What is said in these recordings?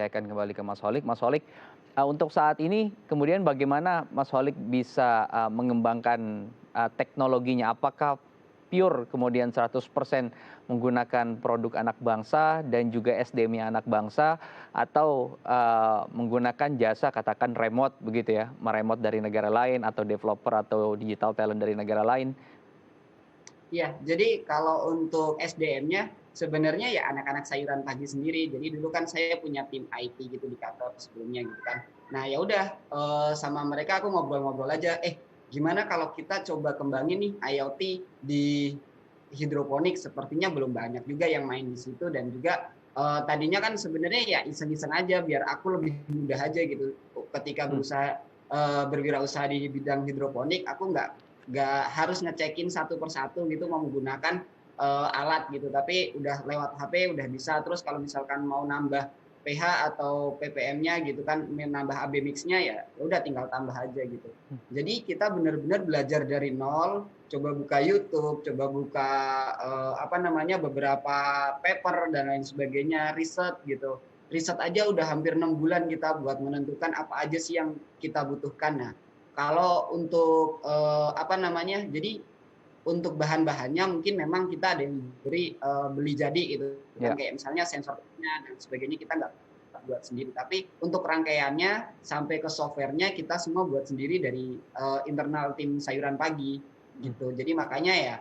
saya akan kembali ke Mas Holik. Mas Holik, untuk saat ini kemudian bagaimana Mas Holik bisa mengembangkan teknologinya? Apakah pure kemudian 100% menggunakan produk anak bangsa dan juga SDM-nya anak bangsa, atau menggunakan jasa katakan remote begitu ya, meremote dari negara lain atau developer atau digital talent dari negara lain? Iya, jadi kalau untuk SDM-nya sebenarnya ya anak-anak sayuran pagi sendiri. Jadi dulu kan saya punya tim IT gitu di kantor sebelumnya gitu kan. Nah ya udah sama mereka aku ngobrol-ngobrol aja. Gimana kalau kita coba kembangin nih IoT di hidroponik? Sepertinya belum banyak juga yang main di situ dan juga tadinya kan sebenarnya ya iseng-iseng aja biar aku lebih mudah aja gitu. Ketika Hmm. berusaha berwirausaha di bidang hidroponik, aku nggak harus ngecekin satu persatu gitu mau menggunakan alat gitu, tapi udah lewat HP udah bisa. Terus kalau misalkan mau nambah pH atau ppm-nya gitu kan, menambah AB mix-nya ya udah tinggal tambah aja gitu. Jadi kita benar-benar belajar dari nol, coba buka YouTube, coba buka apa namanya beberapa paper dan lain sebagainya, riset gitu. Riset aja udah hampir 6 bulan kita buat menentukan apa aja sih yang kita butuhkan. Nah, kalau untuk apa namanya, jadi untuk bahan-bahannya mungkin memang kita ada yang beli jadi gitu kan, Ya. kayak misalnya sensornya dan sebagainya kita nggak buat sendiri. Tapi untuk rangkaiannya sampai ke softwarenya kita semua buat sendiri dari internal tim sayuran pagi Hmm. gitu. Jadi makanya ya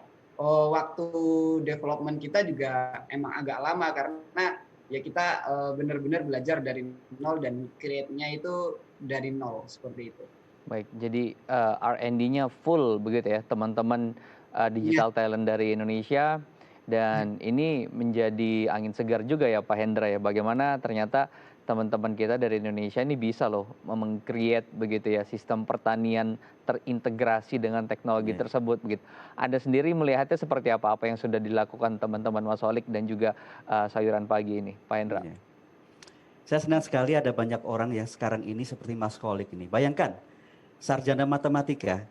waktu development kita juga emang agak lama karena ya kita benar-benar belajar dari nol dan create-nya itu dari nol seperti itu. Baik, jadi R&D-nya full begitu ya, teman-teman Iya, digital talent dari Indonesia, dan ini menjadi angin segar juga ya Pak Hendra ya, bagaimana ternyata teman-teman kita dari Indonesia ini bisa loh meng-create begitu ya sistem pertanian terintegrasi dengan teknologi Iya, tersebut begitu. Anda sendiri melihatnya seperti apa? Apa yang sudah dilakukan teman-teman Mas Holik dan juga sayuran pagi ini, Pak Hendra? iya. Saya senang sekali ada banyak orang ya sekarang ini seperti Mas Kolik ini. Bayangkan, sarjana matematika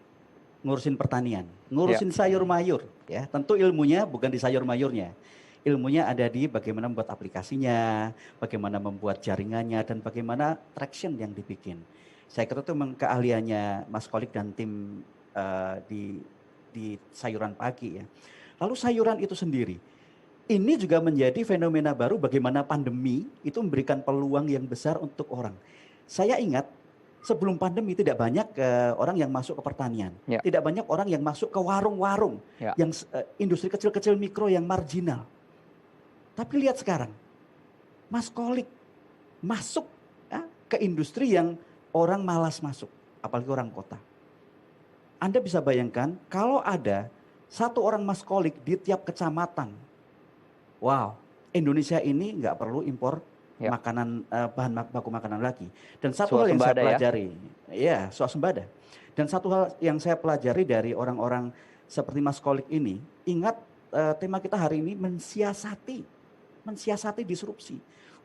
ngurusin pertanian, Ya, ngurusin sayur mayur ya. Tentu ilmunya bukan di sayur mayurnya. Ilmunya ada di bagaimana membuat aplikasinya, bagaimana membuat jaringannya, dan bagaimana traction yang dibikin. Saya kira itu memang keahliannya Mas Kolik dan tim di sayuran pagi ya. Lalu sayuran itu sendiri, ini juga menjadi fenomena baru bagaimana pandemi itu memberikan peluang yang besar untuk orang. Saya ingat sebelum pandemi tidak banyak orang yang masuk ke pertanian. ya, Tidak banyak orang yang masuk ke warung-warung, ya. yang industri kecil-kecil mikro yang marginal. Tapi lihat sekarang, Mas Kolik masuk ya, ke industri yang orang malas masuk, apalagi orang kota. Anda bisa bayangkan kalau ada satu orang Mas Kolik di tiap kecamatan. Wow, Indonesia ini nggak perlu impor Ya. makanan, bahan baku makanan lagi. Dan satu hal yang saya Swasembada ya. pelajari, ya swasembada. Dan satu hal yang saya pelajari dari orang-orang seperti Mas Kolik ini, ingat tema kita hari ini mensiasati, mensiasati disrupsi.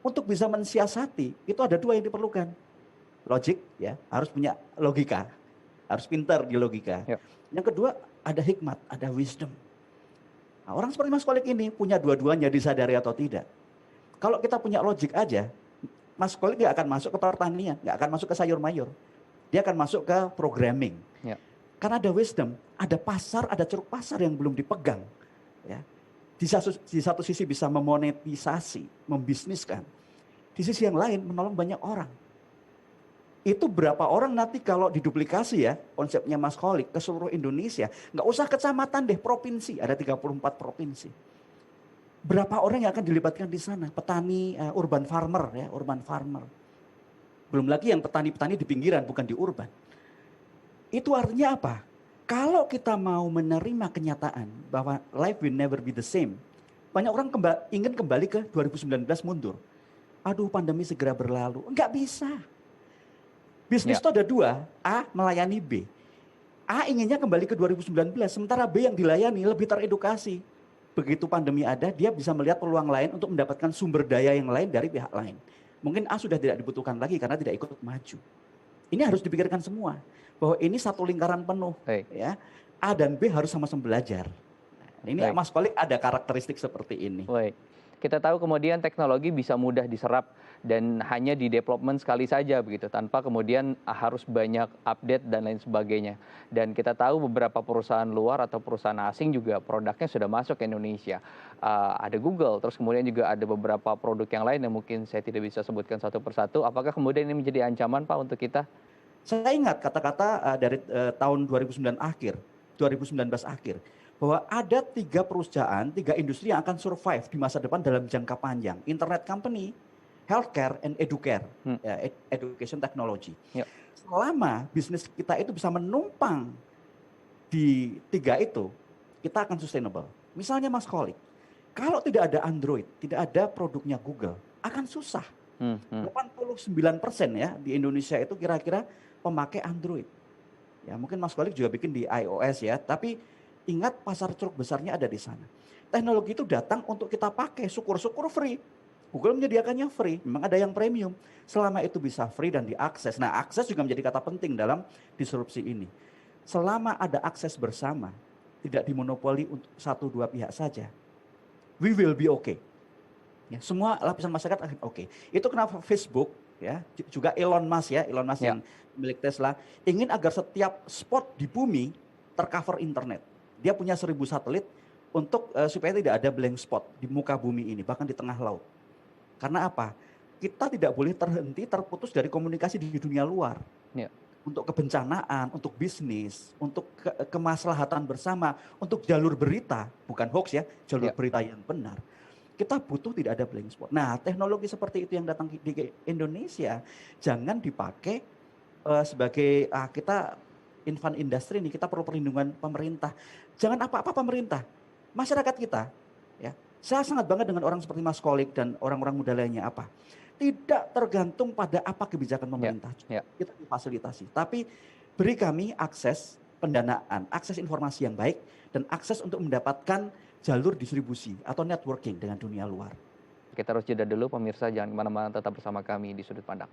Untuk bisa mensiasati itu ada dua yang diperlukan, logik ya, harus punya logika, harus pintar di logika. Ya. Yang kedua ada hikmat, ada wisdom. Nah, orang seperti Mas Kolik ini punya dua-duanya disadari atau tidak. Kalau kita punya logik aja, Mas Kolik nggak akan masuk ke pertanian, nggak akan masuk ke sayur mayur. Dia akan masuk ke programming. Ya. Karena ada wisdom, ada pasar, ada ceruk pasar yang belum dipegang. Ya. Di satu sisi bisa memonetisasi, membisniskan. Di sisi yang lain menolong banyak orang. Itu berapa orang nanti kalau diduplikasi ya konsepnya Mas Kolik ke seluruh Indonesia. Nggak usah kecamatan deh, provinsi. Ada 34 provinsi. Berapa orang yang akan dilibatkan di sana? Petani, urban farmer ya, urban farmer. Belum lagi yang petani-petani di pinggiran, bukan di urban. Itu artinya apa? Kalau kita mau menerima kenyataan bahwa life will never be the same, banyak orang ingin kembali ke 2019 mundur. Aduh pandemi segera berlalu. Enggak bisa. Bisnis Ya. itu ada dua, A melayani B. A inginnya kembali ke 2019, sementara B yang dilayani lebih teredukasi. Begitu pandemi ada, dia bisa melihat peluang lain untuk mendapatkan sumber daya yang lain dari pihak lain. Mungkin A sudah tidak dibutuhkan lagi karena tidak ikut maju. Ini harus dipikirkan semua, bahwa ini satu lingkaran penuh. Baik, Ya. A dan B harus sama-sama belajar. Nah, ini baik, Mas Kolik ada karakteristik seperti ini. baik. Kita tahu kemudian teknologi bisa mudah diserap dan hanya di development sekali saja begitu, tanpa kemudian harus banyak update dan lain sebagainya. Dan kita tahu beberapa perusahaan luar atau perusahaan asing juga produknya sudah masuk ke Indonesia. Ada Google, terus kemudian juga ada beberapa produk yang lain yang mungkin saya tidak bisa sebutkan satu persatu. Apakah kemudian ini menjadi ancaman, Pak, untuk kita? Saya ingat kata-kata dari tahun 2019 akhir, bahwa ada 3 perusahaan, 3 industri yang akan survive di masa depan dalam jangka panjang. Internet company, healthcare, and educare, ya, education technology. Ya. Selama bisnis kita itu bisa menumpang di 3 itu, kita akan sustainable. Misalnya Mas Kolik, kalau tidak ada Android, tidak ada produknya Google, akan susah. 89% ya di Indonesia itu kira-kira pemakai Android. Ya, mungkin Mas Kolik juga bikin di iOS ya, tapi ingat pasar ceruk besarnya ada di sana. Teknologi itu datang untuk kita pakai, syukur-syukur free. Google menyediakannya free, memang ada yang premium. Selama itu bisa free dan diakses. Nah, akses juga menjadi kata penting dalam disrupsi ini. Selama ada akses bersama, tidak dimonopoli untuk 1-2 pihak saja, we will be okay. Ya, semua lapisan masyarakat akan oke. Itu kenapa Facebook ya, juga Elon Musk yang milik Tesla ingin agar setiap spot di bumi tercover internet. Dia punya 1000 satelit untuk supaya tidak ada blank spot di muka bumi ini, bahkan di tengah laut. Karena apa? Kita tidak boleh terputus dari komunikasi di dunia luar. Ya. Untuk kebencanaan, untuk bisnis, untuk kemaslahatan bersama, untuk jalur berita, bukan hoax ya, jalur berita yang benar. Kita butuh tidak ada blank spot. Nah, teknologi seperti itu yang datang di Indonesia jangan dipakai sebagai kita infant industry ini, kita perlu perlindungan pemerintah. Jangan apa-apa pemerintah, masyarakat kita. Ya, saya sangat bangga dengan orang seperti Mas Kolik dan orang-orang muda lainnya apa. Tidak tergantung pada apa kebijakan pemerintah. Kita difasilitasi, tapi beri kami akses pendanaan, akses informasi yang baik, dan akses untuk mendapatkan jalur distribusi atau networking dengan dunia luar. Kita harus jeda dulu, pemirsa, jangan kemana-mana, tetap bersama kami di Sudut Pandang.